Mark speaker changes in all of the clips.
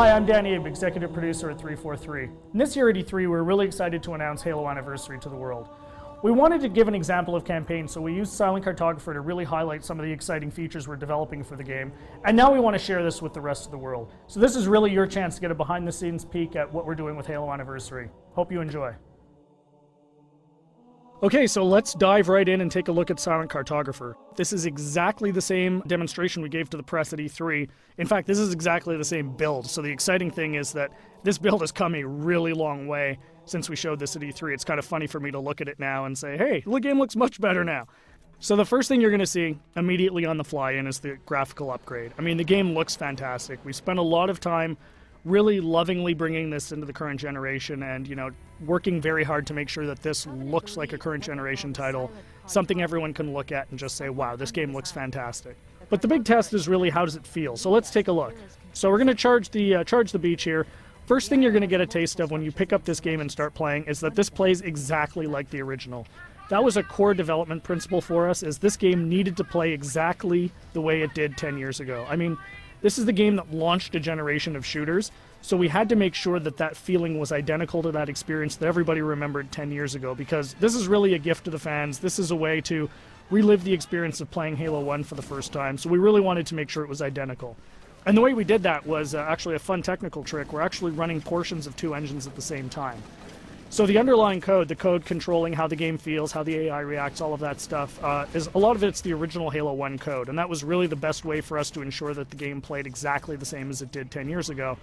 Speaker 1: Hi, I'm Danny Abe, executive producer at 343. And this year at E3, we're really excited to announce Halo Anniversary to the world. We wanted to give an example of campaign, so we used Silent Cartographer to really highlight some of the exciting features we're developing for the game. And now we want to share this with the rest of the world. So this is really your chance to get a behind-the-scenes peek at what we're doing with Halo Anniversary. Hope you enjoy. Okay, so let's dive right in and take a look at Silent Cartographer. This is exactly the same demonstration we gave to the press at E3. In fact, this is exactly the same build. So the exciting thing is that this build has come a really long way since we showed this at E3. It's kind of funny for me to look at it now and say, hey, the game looks much better now. So the first thing you're going to see immediately on the fly-in is the graphical upgrade. I mean, the game looks fantastic. We spent a lot of time really lovingly bringing this into the current generation and, you know, working very hard to make sure that this looks like a current generation title, something everyone can look at and just say, wow, this game looks fantastic. But the big test is really, how does it feel? So let's take a look. So we're going to charge the beach here. First thing you're going to get a taste of when you pick up this game and start playing is that this plays exactly like the original. That was a core development principle for us, is this game needed to play exactly the way it did 10 years ago. I mean, this is the game that launched a generation of shooters, so we had to make sure that that feeling was identical to that experience that everybody remembered 10 years ago, because this is really a gift to the fans. This is a way to relive the experience of playing Halo 1 for the first time, so we really wanted to make sure it was identical. And the way we did that was actually a fun technical trick. We're actually running portions of two engines at the same time. So the underlying code, the code controlling how the game feels, how the AI reacts, all of that stuff, is a lot of it's the original Halo 1 code, and that was really the best way for us to ensure that the game played exactly the same as it did 10 years ago.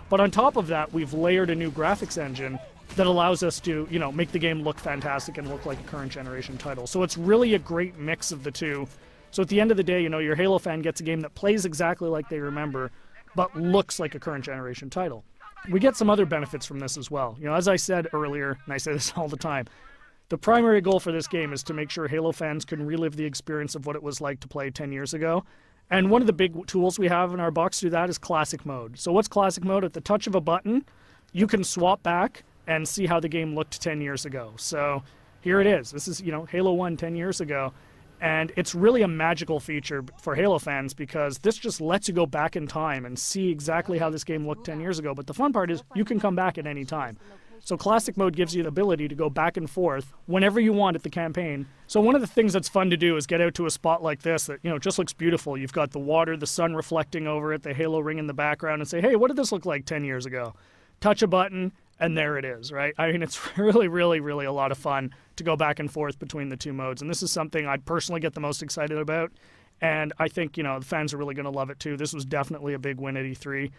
Speaker 1: But on top of that, we've layered a new graphics engine that allows us to, you know, make the game look fantastic and look like a current generation title. So it's really a great mix of the two. So at the end of the day, you know, your Halo fan gets a game that plays exactly like they remember, but looks like a current generation title. We get some other benefits from this as well. You know, as I said earlier, and I say this all the time, the primary goal for this game is to make sure Halo fans can relive the experience of what it was like to play 10 years ago. And one of the big tools we have in our box to do that is classic mode. So what's classic mode? At the touch of a button, you can swap back and see how the game looked 10 years ago. So here it is. This is, you know, Halo 1 10 years ago. And it's really a magical feature for Halo fans, because this just lets you go back in time and see exactly how this game looked 10 years ago. But the fun part is you can come back at any time. So classic mode gives you the ability to go back and forth whenever you want at the campaign. So one of the things that's fun to do is get out to a spot like this that, you know, just looks beautiful. You've got the water, the sun reflecting over it, the Halo ring in the background, and say, hey, what did this look like 10 years ago? Touch a button, and there it is, right? I mean, it's really, really, really a lot of fun to go back and forth between the two modes. And this is something I personally get the most excited about. And I think, you know, the fans are really going to love it too. This was definitely a big win at E3.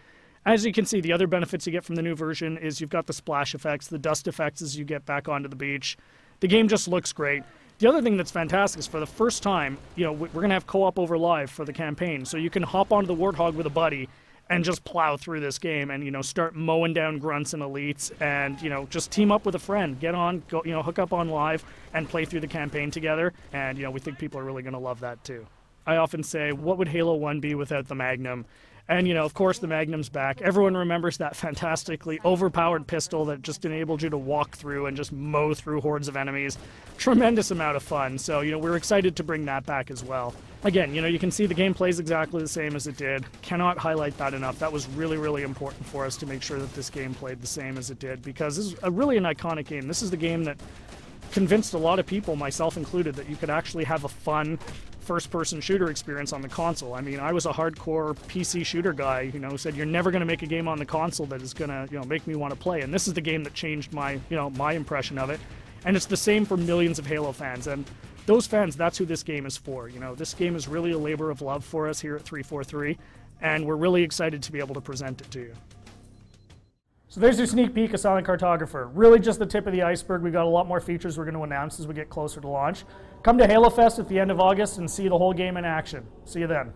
Speaker 1: As you can see, the other benefits you get from the new version is you've got the splash effects, the dust effects as you get back onto the beach. The game just looks great. The other thing that's fantastic is for the first time, you know, we're going to have co-op over live for the campaign. So you can hop onto the Warthog with a buddy and just plow through this game and, you know, start mowing down grunts and elites and, you know, just team up with a friend. Get on, go, you know, hook up on live and play through the campaign together. And, you know, we think people are really going to love that too. I often say, what would Halo 1 be without the Magnum? And, you know, of course, the Magnum's back. Everyone remembers that fantastically overpowered pistol that just enabled you to walk through and just mow through hordes of enemies. Tremendous amount of fun. So, you know, we're excited to bring that back as well. Again, you know, you can see the game plays exactly the same as it did. Cannot highlight that enough. That was really, really important for us to make sure that this game played the same as it did, because this is really an iconic game. This is the game that convinced a lot of people, myself included, that you could actually have a fun first-person shooter experience on the console. I mean, I was a hardcore PC shooter guy, you know, who said you're never going to make a game on the console that is going to, you know, make me want to play. And this is the game that changed my, you know, my impression of it. And it's the same for millions of Halo fans. And those fans, that's who this game is for. You know, this game is really a labor of love for us here at 343, and we're really excited to be able to present it to you. So there's your sneak peek of Silent Cartographer. Really just the tip of the iceberg. We've got a lot more features we're going to announce as we get closer to launch. Come to Halo Fest at the end of August and see the whole game in action. See you then.